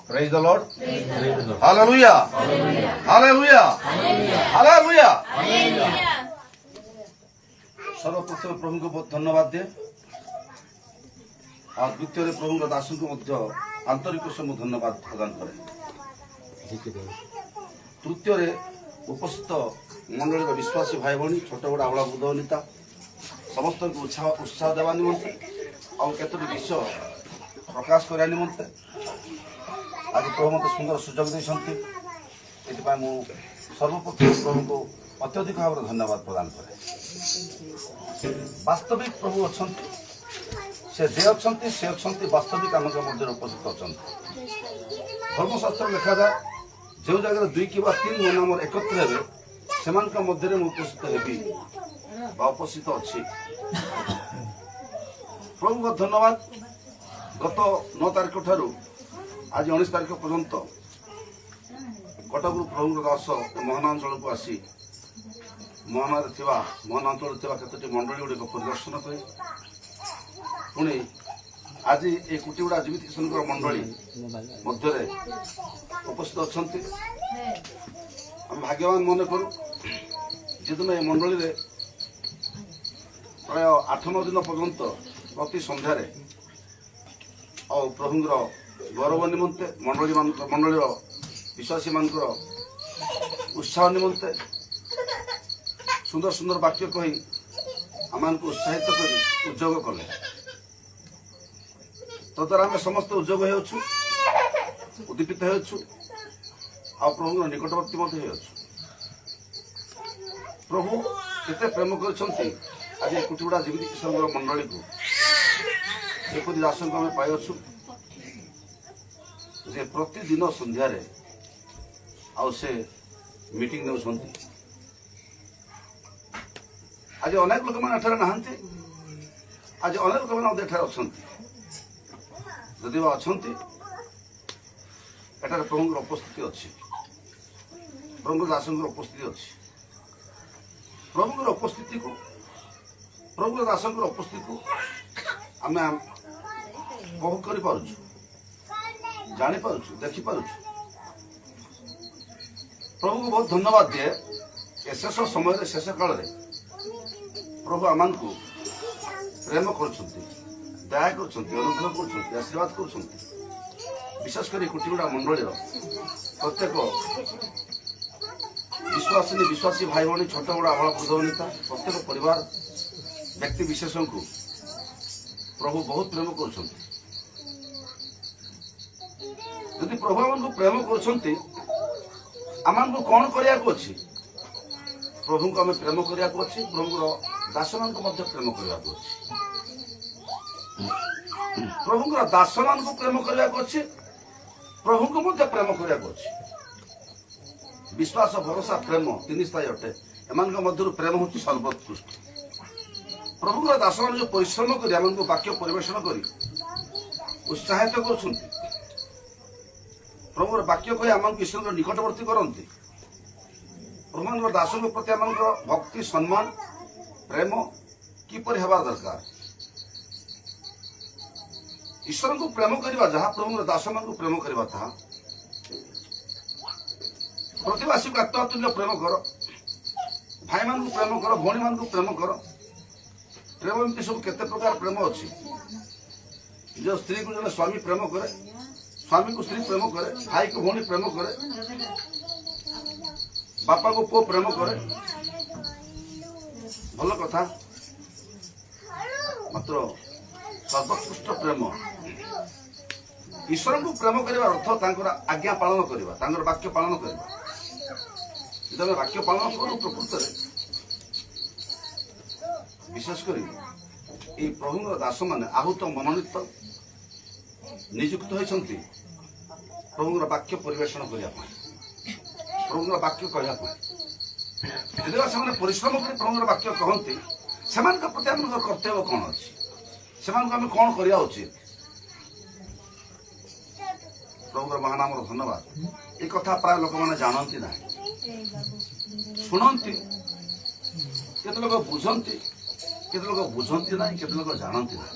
Praise the Lord. Hallelujah. Hallelujah. Hallelujah. सर्वप्रथम प्रभु को बहुत धन्यवाद दे और द्वितीय प्रभु दास को आंतरिक से धन्यवाद प्रदान करे। तृतीय उपस्थित मंडली विश्वासी भाई भाई छोट बड़ आवड़ा बुद्धवनिता समस्त उत्साह देवा निमंते और केतोटी विषय प्रकाश करने निमंते आज प्रभु मत सुंदर सुजोग देते मु सर्वप्रथम प्रभु को अत्यधिक भाव धन्यवाद प्रदान करे। वास्तविक प्रभु अच्छा से जे अच्छा से अच्छा वास्तविक आम मध्य उपस्थित अच्छा धर्मशास्त्र लिखा जाए जो जगह 2 कि 3 मन आम एकत्र हे से मध्य उपस्थित हेबी उपस्थित अच्छी। प्रभु को धन्यवाद। गत 9 तारिख ठारू आज 19 तारिख पर्यंत कटक प्रभु दास महानांचल को आसी महानांचल केतोटी मंडली गुड़िक परिदर्शन करे पुणी आज ये कुटीगुड़ा जीवित किशन मंडली मध्य उपस्थित अच्छा भाग्यवान मन करूँ जिदिन ये मंडली प्राय 8-9 दिन पर्यंत प्रति संध्यार और प्रभुंर गौरव निमंते मंडली विश्वासी मान उत्साह निमंते सुंदर सुंदर वाक्य कही आम को उत्साहित कर उद्योग कले तद्वारा आम समस्त उद्योग उद्दीपित हो प्रभु निकटवर्ती हो प्रभु केते प्रेम कर आज कुटीगुड़ा जीवित किशन मंडली को एपरी दास को आम पाई जे प्रतिदिन संध्यार से मीटिंग ने आज अनेक लोक मैंने ना आज अनेक लोक मैंने अच्छा जदि अच्छा एटार प्रभु उपस्थिति अच्छी प्रभु दास उपस्थिति अच्छी प्रभु उपस्थिति को प्रभु दास उपस्थिति को आम उपभोग कर जापर देखिपुँ प्रभु को बहुत धन्यवाद दिए शेष समय शेष काल प्रभु आम को प्रेम कर दया कर अनुग्रह कर आशीर्वाद कर विशेषकर कुटीगुड़ा मंडल प्रत्येक विश्वासी भाई भाई छोट बड़ आवड़ा बुद्धवनिता प्रत्येक परिवार व्यक्ति विशेष को प्रभु बहुत प्रेम कर प्रभु आम को प्रेम कर कौन करने को अच्छी प्रभु को आम प्रेम करने को अच्छी प्रभु दास मान प्रेम करने को अच्छी प्रभु दास मान प्रेम करने को अच्छी प्रभु को प्रेम करने को अच्छी विश्वास भरोसा प्रेम 3 स्थायी अटे एम मध्य प्रेम हूँ सर्वोत्कृष्ट प्रभु दास मान जो परिश्रम कर वाक्य परिवेशन कर उत्साहित कर प्रभु वाक्य कही आम ईश्वर निकटवर्ती करती प्रभु दास प्रति आम भक्ति सम्मान प्रेम किपर हेबार दरकार ईश्वर को प्रेम करवा जहाँ प्रभु दास मान प्रेम करवा ता प्रतिवासी को आत्मतुल्य प्रेम कर भाई मान प्रेम कर भौणी मान प्रेम कर प्रेम एमती सब केते प्रकार प्रेम अच्छी जो स्त्री को जो स्वामी प्रेम करे स्वामी को स्त्री प्रेम करे भाई को भौणी प्रेम करे बापा को पुओ प्रेम करे भल कथा मात्र सर्वोत्कृष्ट प्रेम ईश्वर को प्रेम करने अर्थ आज्ञा पालन करवा वाक्य पालन करवा जब वाक्य पालन करूँ प्रकृत विशेषकर ये प्रभु दास मैंने आहूत मनोनीत नियुक्त होती प्रभु वाक्य परिवेशन करने प्रभु वाक्य कहना जब से परिश्रम कर प्रभु वाक्य कहते से प्रति आम कर्तव्य कौन अच्छी से कौन करवा उचित प्रभु महानाम धन्यवाद ये कथा प्राय लोक मैंने जानती ना शुणती केते लोक बुझती केते लोक बुझती ना केते लोक जानती ना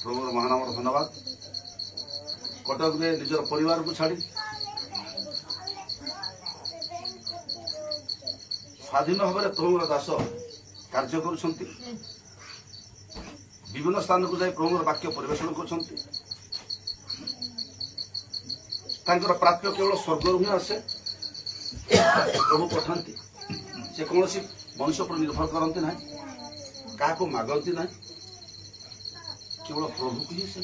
प्रभु महानाम धन्यवाद कटक में निजर परिवार को छाड़ी स्वाधीन भाव में प्रभुर दास कार्य कर विभिन्न स्थान को जाई प्रभुर वाक्य परिवेशन कर प्राप्य केवल स्वर्ग ही आसे प्रभु पठाती से कौन मनुष्य पर निर्भर करती ना क्या मागती ना केवल प्रभु को ही से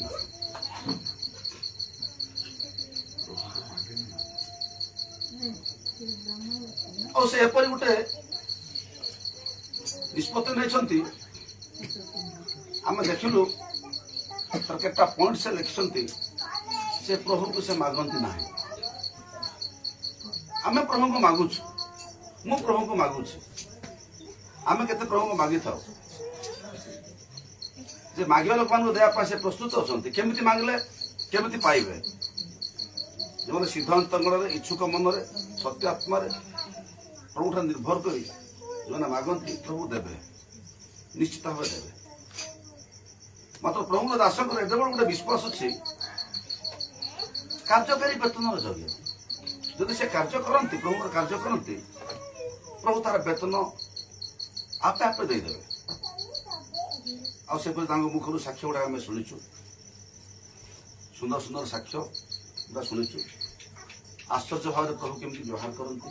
और से एपरी गोटे निष्पत्ति नहीं आम देखलु तर केटा पॉइंट से लिखिं से प्रभु को से मागती ना आम प्रभु को मागुच मु प्रभु को मागुच आम के प्रभु को मागी था जे मागे लोक मान देवा से प्रस्तुत अच्छा केमी मांगले केमी पाइबे जो सिद्धांत इच्छुक मन सत्य आत्मा प्रभु ठार निर्भर कर जो मागती प्रभु देवे निश्चित भाव देवे मात्र प्रभु दास एत बड़ गोटे विश्वास अच्छे कार्यकारी वेतन जरिए जदि से कार्य करती प्रभु कार्य करती प्रभु तार वेतन आपे आपे देदेवे आ मुखर साक्ष्य गुड़ा आम शुणुचु सुंदर सुंदर साक्ष्य गुड़ा शुणुचु आश्चर्य भाव प्रभु केमती व्यवहार करते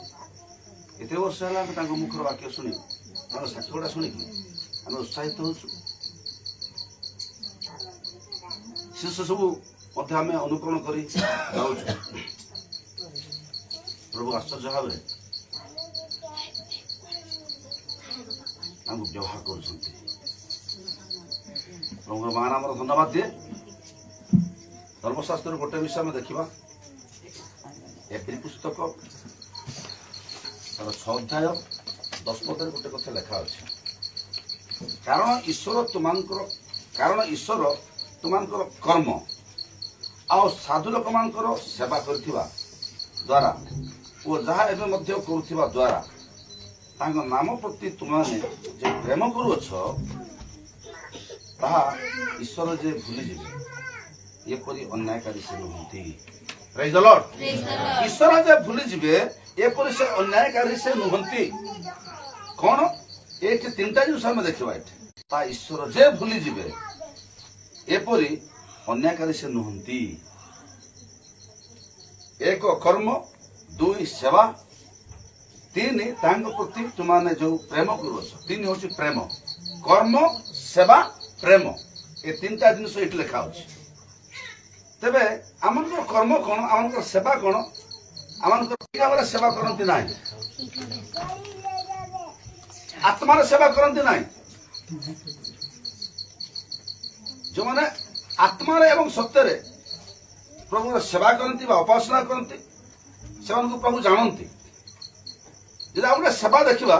एत वर्ष है मुखर वाक्य शुणी साक्ष्य गुड़ा शुणिकी आम उत्साहित होचु से सब आम अनुकरण कर प्रभु आश्चर्य भाव व्यवहार कर प्रभु मान आम धन्यवाद दिए धर्मशास्त्र गोटे विषय में देखा एप्रिल पुस्तक तार 6 अध्याय 10 पदे गोटे कथा लेखा अच्छे कारण ईश्वर तुमको कर्म आ साधु लोक मान सेवा करथिबा द्वारा वो जहाँ एवं करुथिबा द्वारा तांको नाम प्रति तुमने जो प्रेम करुअछ ताहा ईश्वर जे भूली जिबे एपरि अन्यायकारी से नुहंती प्रेज द लॉर्ड ईश्वर जे भूली जिबे एपरि से अन्यायकारी से नुहंती कौन एक 3टा जिनिस हम देखिबा एठी ता ईश्वर जे भूली जिबे एपरि अन्यायकारी से नुहंती 1 कर्म 2 सेवा 3 तांग प्रति तुमने जो प्रेम करुछ 3 होची प्रेम कर्म सेवा प्रेम ये 3टा जिनिस ये लिखा अच्छे तेरे आम कर्म कौन आम सेवा कौन आम भाव सेवा करती ना आत्मार सेवा करती ना जो मैंने आत्मार एवं सत्य प्रभु सेवा करती उपासना करती से प्रभु जानती जब आप गोटे सेवा देखा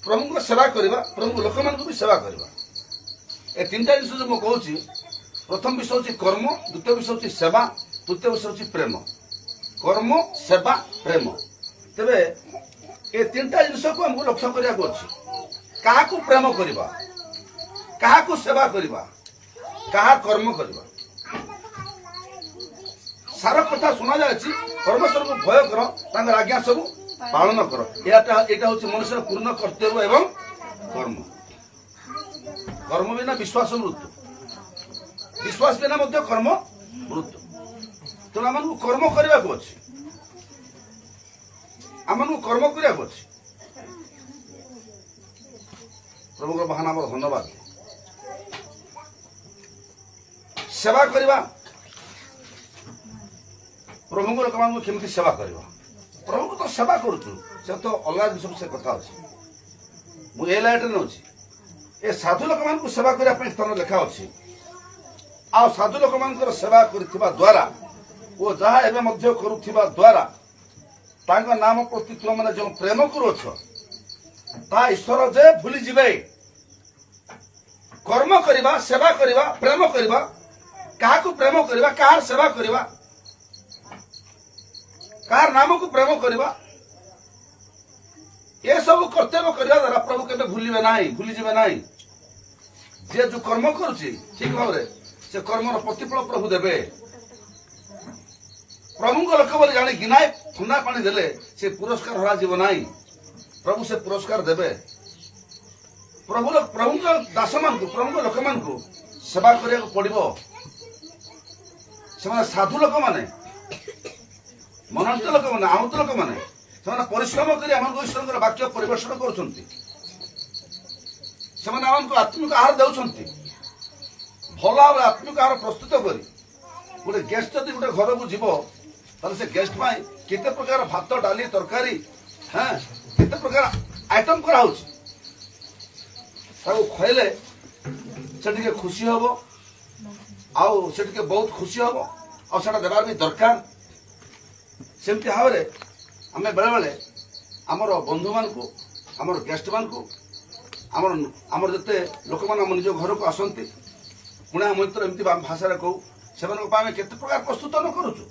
प्रभु को सेवा करवा प्रभु लोक मान भी सेवा करवा ए 3टा जिनिस जो मुझे कहूँ प्रथम विषय हूँ कर्म द्वितीय विषय हूँ सेवा तृतीय विषय हूँ प्रेम कर्म सेवा प्रेम तेरे ये 3टा जिनिस को हमको लक्ष्य करने क्या प्रेम करवा क्या सेवा करवा क्या कर्म करवा सारा कथा शुना जाए परमेश्वर को भय कर आज्ञा सब पालन कर यहाँ हूँ मनुष्य पूर्ण कर्तव्य एवं कर्म कर्म बिना विश्वास मृत्यु विश्वास बिना कर्म मृत्यु तेणु आम कर्म करने को अच्छे आम कर्म करने को अच्छे प्रभु महान आम धन्यवाद सेवा करवा प्रभु लोक मान केमी सेवा करवा प्रभु को तो सेवा करुचु से तो अलग जिन से कथा अच्छे मुझे लाइट नौ ए साधु लोक मान सेवा करने स्थान लिखा अच्छे आ साधु लोक मान सेवा करथिबा द्वारा वो जहाँ एवं करुथिबा द्वारा तांका नाम प्रति तुम मैंने जो प्रेम करुछ ता ईश्वर जे भूली जिबे कर्म करवा सेवा करवा प्रेम करवा क्या प्रेम करवा कार सेवा करवा कार नाम को प्रेम करवा ये सब कर्तव्य करने द्वारा प्रभु के भूलिबे नहीं भूली जिबे नहीं जे जो कर्म करुची ठीक भाव से कर्मर प्रतिफल प्रभु देवे ପ୍ରଭୁଙ୍କ ଲୋକ ବୋଲି ଜାଣି ଗିନାଏ ଥଣ୍ଡା ପାଣି ଦେଲେ ସେ ପୁରସ୍କାର ହରାଯିବ ନାହିଁ। ପ୍ରଭୁ ସେ ପୁରସ୍କାର ଦେବେ। ପ୍ରଭୁଙ୍କ ଦାସମାନଙ୍କୁ ପ୍ରଭୁଙ୍କ ଲୋକମାନଙ୍କୁ ସେବା କରିବାକୁ ପଡିବ। ସେମାନେ ସାଧୁ ଲୋକମାନେ, ମନୋନୀତ ଲୋକମାନେ, ଆହୁତ ଲୋକମାନେ, ସେମାନେ ପରିଶ୍ରମ କରି ଆମକୁ ଈଶ୍ୱରଙ୍କର ବାକ୍ୟ ପରିବେଷଣ କରୁଛନ୍ତି। ସେମାନେ ଆମକୁ ଆତ୍ମିକ ଆହାର ଦେଉଛନ୍ତି। ଭଲ ଭାବରେ ଆତ୍ମିକ ଆହାର ପ୍ରସ୍ତୁତ କରି ଗୋଟେ ଗେଷ୍ଟ ଯଦି ଗୋଟେ ଘରକୁ ଯିବ ତାହେଲେ ସେ ଗେଷ୍ଟ ପାଇଁ କେତେ ପ୍ରକାର ଭାତ, ଡାଲି, ତରକାରୀ, କେତେ ପ୍ରକାର ଆଇଟମ କରାହଉଛି। ତାକୁ ଖୁଆଇଲେ ସେ ଟିକେ ଖୁସି ହବ, ଆଉ ସେ ଟିକେ ବହୁତ ଖୁସି ହବ, ଆଉ ସେଟା ଦେବାର ବି ଦରକାର। ସେମିତି ଭାବରେ ଆମେ ବେଳେବେଳେ ଆମର ବନ୍ଧୁମାନଙ୍କୁ, ଆମର ଗେଷ୍ଟମାନଙ୍କୁ, ଆମର ଯେତେ ଲୋକମାନେ ଆମ ନିଜ ଘରକୁ ଆସନ୍ତି, କୁଣିଆ ମୈତ୍ର ଏମିତି ଭାଷାରେ କହୁ, ସେମାନଙ୍କ ପାଇଁ ଆମେ କେତେ ପ୍ରକାର ପ୍ରସ୍ତୁତ ନ କରୁଛୁ,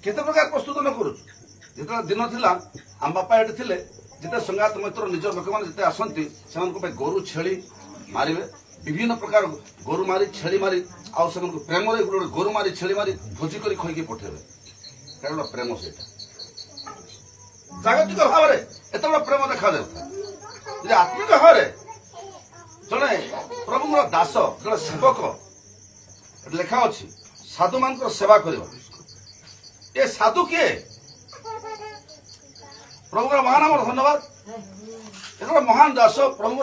କେତେ ପ୍ରକାର ପ୍ରସ୍ତୁତ ନ କରୁଛୁ। ଯେତେବେଳେ ଦିନ ଥିଲା ଆମ ବାପା ଏଠି ଥିଲେ, ଯେତେ ସଙ୍ଗାତ ମୈତ୍ର ନିଜ ଲୋକମାନେ ଯେତେ ଆସନ୍ତି ସେମାନଙ୍କ ପାଇଁ ଗୋରୁ ଛେଳି ମାରିବେ, ବିଭିନ୍ନ ପ୍ରକାର ଗୋରୁ ମାରି ଛେଳି ମାରି, ଆଉ ସେମାନଙ୍କୁ ପ୍ରେମରେ ଗୋଟେ ଗୋରୁ ମାରି ଛେଳି ମାରି ଭୋଜି କରି ଖୋଇକି ପଠେଇବେ। କାରଣ ପ୍ରେମ ସେଇଟା। ଜାଗତିକ ଭାବରେ ଏତେ ବଡ଼ ପ୍ରେମ ଦେଖାଯାଉଥାଏ। ଯଦି ଆତ୍ମିକ ଭାବରେ ଜଣେ ପ୍ରଭୁଙ୍କର ଦାସ, ଜଣେ ସେବକ, ଲେଖା ଅଛି ସାଧୁମାନଙ୍କର ସେବା କରିବା। ଏ ସାଧୁ କିଏ? ପ୍ରଭୁଙ୍କର ମହାନ ଆମର ଧନ୍ୟବାଦ। ଏ ମହାନ ଦାସ ପ୍ରଭୁ